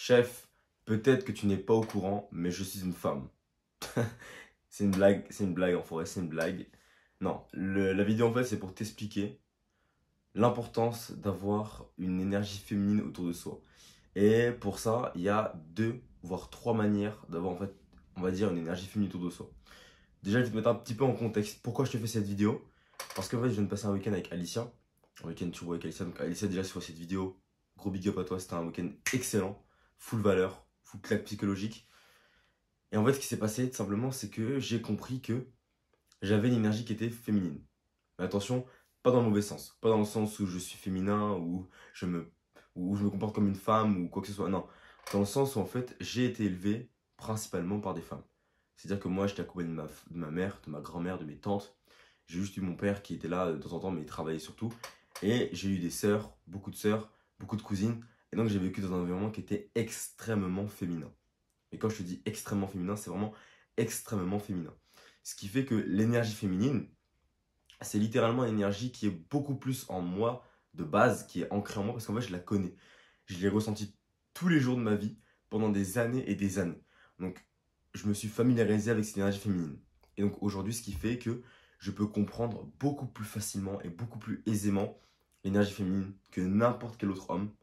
Chef, peut-être que tu n'es pas au courant, mais je suis une femme. C'est une blague en forêt, c'est une blague. Non, la vidéo en fait c'est pour t'expliquer l'importance d'avoir une énergie féminine autour de soi. Et pour ça, il y a deux, voire trois manières d'avoir en fait, on va dire, une énergie féminine autour de soi. Déjà, je vais te mettre un petit peu en contexte. Pourquoi je te fais cette vidéo? Parce qu'en fait, je viens de passer un week-end avec Alicia. Un week-end tu vois avec Alicia. Donc Alicia, déjà sur cette vidéo, gros big up à toi, c'était un week-end excellent. Full valeur, full claque psychologique. Et en fait, ce qui s'est passé, tout simplement, c'est que j'ai compris que j'avais une énergie qui était féminine. Mais attention, pas dans le mauvais sens. Pas dans le sens où je suis féminin, où je me comporte comme une femme ou quoi que ce soit. Non. Dans le sens où en fait, j'ai été élevé principalement par des femmes. C'est-à-dire que moi, j'étais accompagné de ma mère, de ma grand-mère, de mes tantes. J'ai juste eu mon père qui était là de temps en temps, mais il travaillait surtout. Et j'ai eu des sœurs, beaucoup de cousines. Et donc, j'ai vécu dans un environnement qui était extrêmement féminin. Et quand je te dis extrêmement féminin, c'est vraiment extrêmement féminin. Ce qui fait que l'énergie féminine, c'est littéralement une énergie qui est beaucoup plus en moi de base, qui est ancrée en moi, parce qu'en fait, je la connais. Je l'ai ressentie tous les jours de ma vie, pendant des années et des années. Donc, je me suis familiarisé avec cette énergie féminine. Et donc, aujourd'hui, ce qui fait que je peux comprendre beaucoup plus facilement et beaucoup plus aisément l'énergie féminine que n'importe quel autre homme,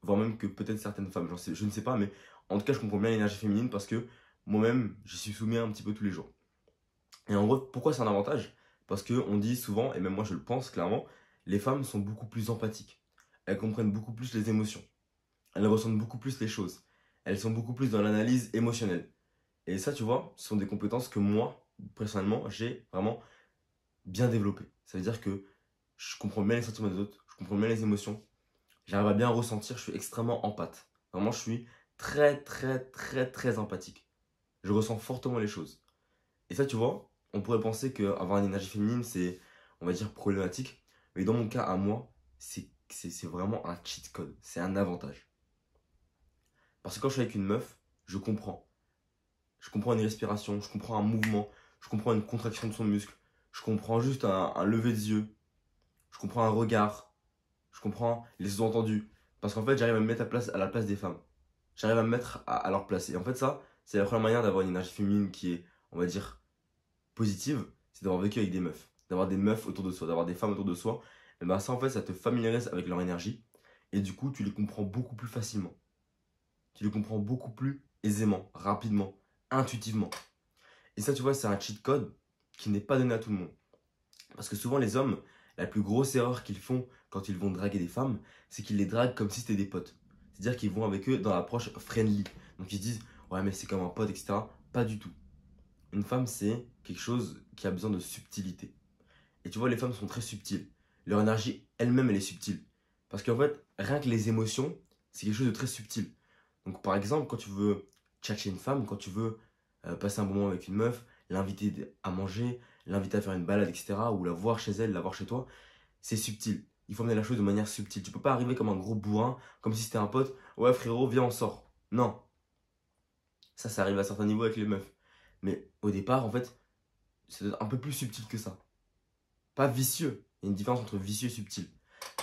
voire même que peut-être certaines femmes. Je ne sais pas, mais en tout cas, je comprends bien l'énergie féminine parce que moi-même, j'y suis soumis un petit peu tous les jours. Et en gros, pourquoi c'est un avantage? Parce qu'on dit souvent, et même moi je le pense clairement, les femmes sont beaucoup plus empathiques. Elles comprennent beaucoup plus les émotions. Elles ressentent beaucoup plus les choses. Elles sont beaucoup plus dans l'analyse émotionnelle. Et ça, tu vois, ce sont des compétences que moi, personnellement, j'ai vraiment bien développées. Ça veut dire que je comprends bien les sentiments des autres, je comprends bien les émotions, j'arrive à bien ressentir, je suis extrêmement empathe. Vraiment, je suis très empathique. Je ressens fortement les choses. Et ça, tu vois, on pourrait penser qu'avoir une énergie féminine, c'est, on va dire, problématique. Mais dans mon cas, à moi, c'est vraiment un cheat code. C'est un avantage. Parce que quand je suis avec une meuf, je comprends. Je comprends une respiration, je comprends un mouvement, je comprends une contraction de son muscle, je comprends juste un lever des yeux, je comprends un regard, je comprends les sous-entendus. Parce qu'en fait, j'arrive à me mettre à la place des femmes. J'arrive à me mettre à leur place. Et en fait, ça, c'est la première manière d'avoir une énergie féminine qui est, on va dire, positive, c'est d'avoir vécu avec des meufs. D'avoir des meufs autour de soi, d'avoir des femmes autour de soi. Et ben ça, en fait, ça te familiarise avec leur énergie. Et du coup, tu les comprends beaucoup plus facilement. Tu les comprends beaucoup plus aisément, rapidement, intuitivement. Et ça, tu vois, c'est un cheat code qui n'est pas donné à tout le monde. Parce que souvent, les hommes, la plus grosse erreur qu'ils font quand ils vont draguer des femmes, c'est qu'ils les draguent comme si c'était des potes. C'est-à-dire qu'ils vont avec eux dans l'approche friendly. Donc ils se disent, ouais, mais c'est comme un pote, etc. Pas du tout. Une femme, c'est quelque chose qui a besoin de subtilité. Et tu vois, les femmes sont très subtiles. Leur énergie elle-même, elle est subtile. Parce qu'en fait, rien que les émotions, c'est quelque chose de très subtil. Donc par exemple, quand tu veux tchatcher une femme, quand tu veux passer un bon moment avec une meuf, l'inviter à manger, l'inviter à faire une balade, etc., ou la voir chez elle, la voir chez toi, c'est subtil. Il faut mener la chose de manière subtile. Tu peux pas arriver comme un gros bourrin, comme si c'était un pote. Ouais frérot, viens on sort. Non. Ça arrive à certains niveaux avec les meufs. Mais au départ, en fait, c'est un peu plus subtil que ça. Pas vicieux. Il y a une différence entre vicieux et subtil.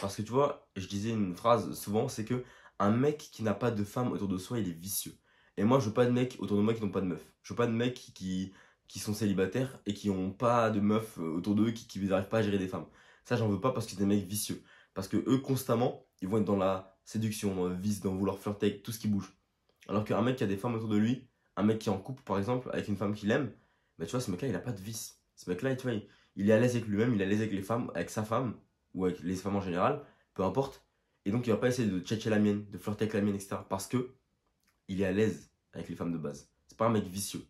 Parce que tu vois, je disais une phrase souvent, c'est que un mec qui n'a pas de femme autour de soi, il est vicieux. Et moi, je veux pas de mecs autour de moi qui n'ont pas de meuf. Je veux pas de mecs qui sont célibataires et qui n'ont pas de meufs autour d'eux, qui n'arrivent pas à gérer des femmes. Ça, j'en veux pas parce que c'est des mecs vicieux. Parce que eux, constamment, ils vont être dans la séduction, dans le vice, dans vouloir flirter avec tout ce qui bouge. Alors qu'un mec qui a des femmes autour de lui, un mec qui est en couple, par exemple, avec une femme qu'il aime, bah, tu vois, ce mec-là, il a pas de vice. Ce mec-là, tu vois, il est à l'aise avec lui-même, il est à l'aise avec les femmes, avec sa femme, ou avec les femmes en général, peu importe. Et donc, il va pas essayer de tchatcher la mienne, de flirter avec la mienne, etc. Parce que il est à l'aise avec les femmes de base. C'est pas un mec vicieux.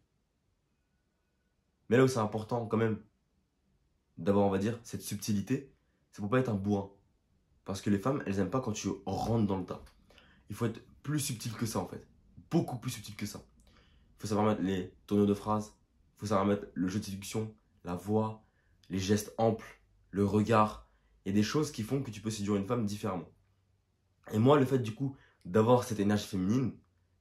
Mais là où c'est important, quand même, d'avoir, on va dire, cette subtilité, c'est pour pas être un bourrin. Parce que les femmes, elles aiment pas quand tu rentres dans le tas. Il faut être plus subtil que ça, en fait. Beaucoup plus subtil que ça. Il faut savoir mettre les tournures de phrases, il faut savoir mettre le jeu de séduction, la voix, les gestes amples, le regard. Il y a des choses qui font que tu peux séduire une femme différemment. Et moi, le fait du coup d'avoir cette énergie féminine,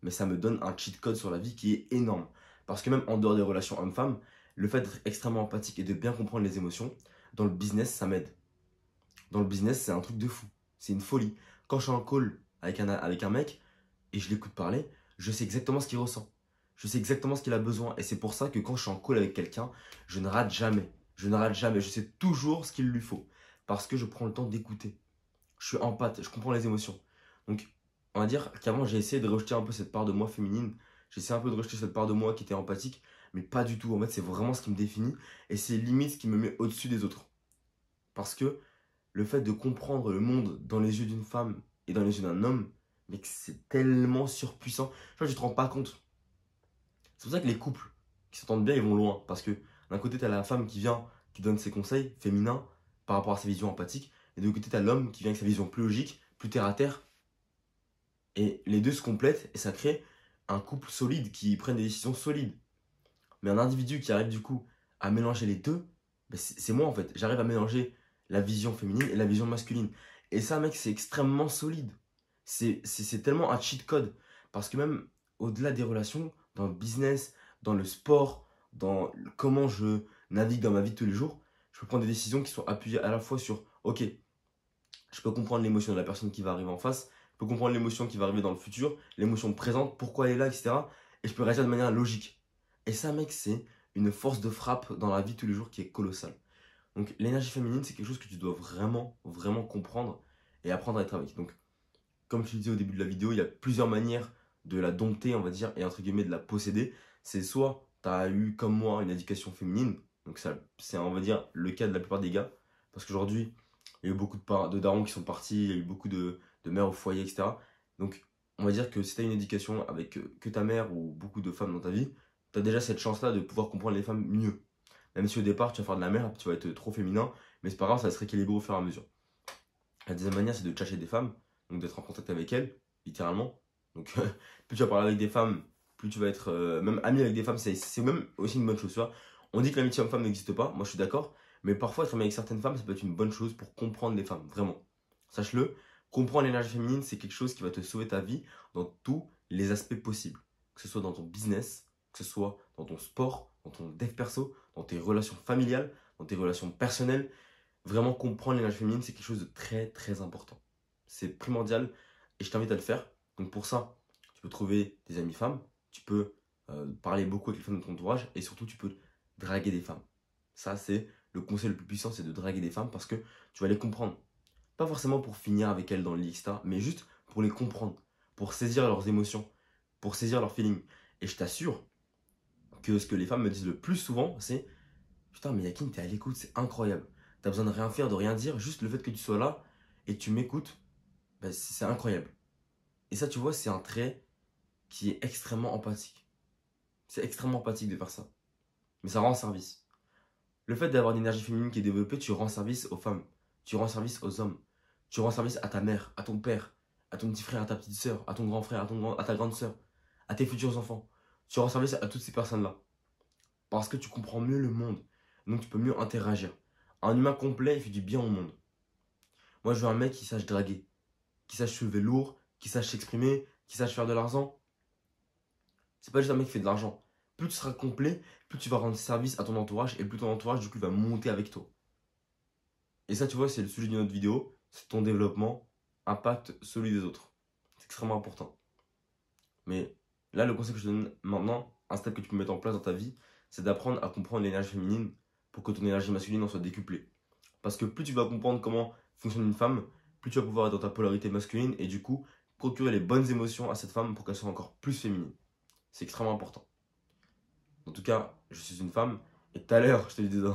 mais ça me donne un cheat code sur la vie qui est énorme. Parce que même en dehors des relations hommes-femmes, le fait d'être extrêmement empathique et de bien comprendre les émotions, dans le business, ça m'aide. Dans le business, c'est un truc de fou. C'est une folie. Quand je suis en call avec un mec, et je l'écoute parler, je sais exactement ce qu'il ressent. Je sais exactement ce qu'il a besoin. Et c'est pour ça que quand je suis en call avec quelqu'un, je ne rate jamais. Je ne rate jamais. Je sais toujours ce qu'il lui faut. Parce que je prends le temps d'écouter. Je suis empathe, je comprends les émotions. Donc, on va dire qu'avant, j'ai essayé de rejeter un peu cette part de moi féminine. J'ai essayé un peu de rejeter cette part de moi qui était empathique. Mais pas du tout. En fait, c'est vraiment ce qui me définit. Et c'est limite ce qui me met au-dessus des autres. Parce que le fait de comprendre le monde dans les yeux d'une femme et dans les yeux d'un homme, mais que c'est tellement surpuissant. Tu vois, je te rends pas compte. C'est pour ça que les couples qui s'entendent bien, ils vont loin. Parce que d'un côté, tu as la femme qui vient, qui donne ses conseils féminins par rapport à sa vision empathique. Et de l'autre côté, tu as l'homme qui vient avec sa vision plus logique, plus terre à terre. Et les deux se complètent et ça crée un couple solide qui prenne des décisions solides. Mais un individu qui arrive du coup à mélanger les deux, ben c'est moi en fait. J'arrive à mélanger la vision féminine et la vision masculine. Et ça, mec, c'est extrêmement solide. C'est tellement un cheat code. Parce que même au-delà des relations, dans le business, dans le sport, dans comment je navigue dans ma vie de tous les jours, je peux prendre des décisions qui sont appuyées à la fois sur, ok, je peux comprendre l'émotion de la personne qui va arriver en face, je peux comprendre l'émotion qui va arriver dans le futur, l'émotion présente, pourquoi elle est là, etc. Et je peux réagir de manière logique. Et ça, mec, c'est une force de frappe dans la vie de tous les jours qui est colossale. Donc l'énergie féminine, c'est quelque chose que tu dois vraiment, vraiment comprendre et apprendre à être avec. Donc, comme je te disais au début de la vidéo, il y a plusieurs manières de la dompter, on va dire, et entre guillemets de la posséder. C'est soit tu as eu, comme moi, une éducation féminine, donc ça, c'est, on va dire, le cas de la plupart des gars, parce qu'aujourd'hui, il y a eu beaucoup de darons qui sont partis, il y a eu beaucoup de mères au foyer, etc. Donc, on va dire que si tu as une éducation avec que ta mère ou beaucoup de femmes dans ta vie, tu as déjà cette chance-là de pouvoir comprendre les femmes mieux. Même si au départ, tu vas faire de la merde, tu vas être trop féminin, mais c'est pas grave, ça va se rééquilibrer au fur et à mesure. La deuxième manière, c'est de tchatcher des femmes, donc d'être en contact avec elles, littéralement. Donc, plus tu vas parler avec des femmes, plus tu vas être même ami avec des femmes, c'est même aussi une bonne chose. Tu vois. On dit que l'amitié homme-femme n'existe pas, moi je suis d'accord, mais parfois être ami avec certaines femmes, ça peut être une bonne chose pour comprendre les femmes, vraiment. Sache-le, comprendre l'énergie féminine, c'est quelque chose qui va te sauver ta vie dans tous les aspects possibles. Que ce soit dans ton business, que ce soit dans ton sport, dans ton dev perso, dans tes relations familiales, dans tes relations personnelles. Vraiment comprendre l'énergie féminine, c'est quelque chose de très très important. C'est primordial et je t'invite à le faire. Donc pour ça, tu peux trouver des amies femmes, tu peux parler beaucoup avec les femmes de ton entourage et surtout tu peux draguer des femmes. Ça, c'est le conseil le plus puissant, c'est de draguer des femmes parce que tu vas les comprendre. Pas forcément pour finir avec elles dans le lit, etc., mais juste pour les comprendre, pour saisir leurs émotions, pour saisir leurs feelings. Et je t'assure que ce que les femmes me disent le plus souvent, c'est putain, mais Yakin, t'es à l'écoute, c'est incroyable. T'as besoin de rien faire, de rien dire, juste le fait que tu sois là et que tu m'écoutes, bah, c'est incroyable. Et ça, tu vois, c'est un trait qui est extrêmement empathique. C'est extrêmement empathique de faire ça. Mais ça rend service. Le fait d'avoir une énergie féminine qui est développée, tu rends service aux femmes, tu rends service aux hommes, tu rends service à ta mère, à ton père, à ton petit frère, à ta petite soeur, à ton grand frère, à ta grande soeur, à tes futurs enfants. Tu rends service à toutes ces personnes-là. Parce que tu comprends mieux le monde. Donc tu peux mieux interagir. Un humain complet, il fait du bien au monde. Moi, je veux un mec qui sache draguer, qui sache soulever lourd, qui sache s'exprimer, qui sache faire de l'argent. C'est pas juste un mec qui fait de l'argent. Plus tu seras complet, plus tu vas rendre service à ton entourage et plus ton entourage, du coup, va monter avec toi. Et ça, tu vois, c'est le sujet d'une autre vidéo. C'est ton développement, impact celui des autres. C'est extrêmement important. Mais là, le conseil que je te donne maintenant, un step que tu peux mettre en place dans ta vie, c'est d'apprendre à comprendre l'énergie féminine pour que ton énergie masculine en soit décuplée. Parce que plus tu vas comprendre comment fonctionne une femme, plus tu vas pouvoir être dans ta polarité masculine et du coup procurer les bonnes émotions à cette femme pour qu'elle soit encore plus féminine. C'est extrêmement important. En tout cas, je suis une femme et tout à l'heure, je te le disais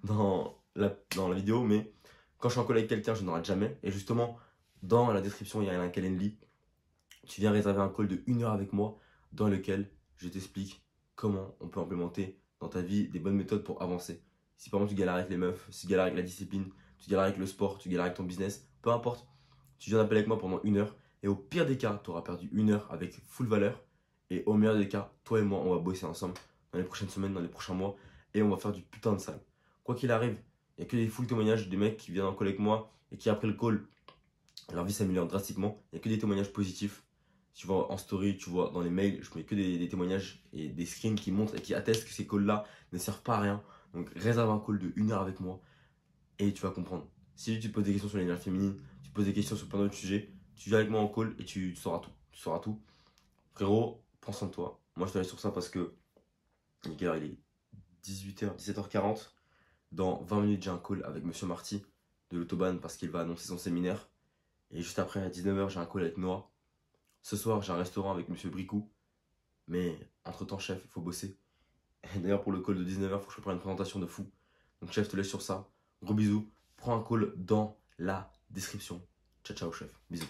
dans la vidéo, mais quand je suis en call avec quelqu'un, je ne rate jamais. Et justement, dans la description, il y a un Calendly. Tu viens réserver un call de 1 heure avec moi dans lequel je t'explique comment on peut implémenter dans ta vie des bonnes méthodes pour avancer. Si par exemple tu galères avec les meufs, si tu galères avec la discipline, tu galères avec le sport, tu galères avec ton business, peu importe, tu viens d'appeler avec moi pendant 1 heure et au pire des cas, tu auras perdu 1 heure avec full valeur et au meilleur des cas, toi et moi, on va bosser ensemble dans les prochaines semaines, dans les prochains mois et on va faire du putain de sale. Quoi qu'il arrive, il n'y a que des full témoignages des mecs qui viennent en call avec moi et qui après le call, leur vie s'améliore drastiquement. Il n'y a que des témoignages positifs. Tu vois en story, tu vois dans les mails, je mets que des témoignages et des screens qui montrent et qui attestent que ces calls-là ne servent pas à rien. Donc réserve un call de 1 heure avec moi et tu vas comprendre. Si tu te poses des questions sur l'énergie féminine, tu te poses des questions sur plein d'autres sujets, tu viens avec moi en call et tu sauras tout. Tu sauras tout. Frérot, prends soin de toi. Moi, je te laisse sur ça parce que, il est quelle heure? Il est 18h, 17h40. Dans 20 minutes, j'ai un call avec Monsieur Marty de l'Autobahn parce qu'il va annoncer son séminaire. Et juste après, à 19h, j'ai un call avec Noah. Ce soir, j'ai un restaurant avec Monsieur Bricou. Mais entre-temps, chef, il faut bosser. Et d'ailleurs, pour le call de 19h, il faut que je prenne une présentation de fou. Donc, chef, je te laisse sur ça. Gros bisous. Prends un call dans la description. Ciao, ciao, chef. Bisous.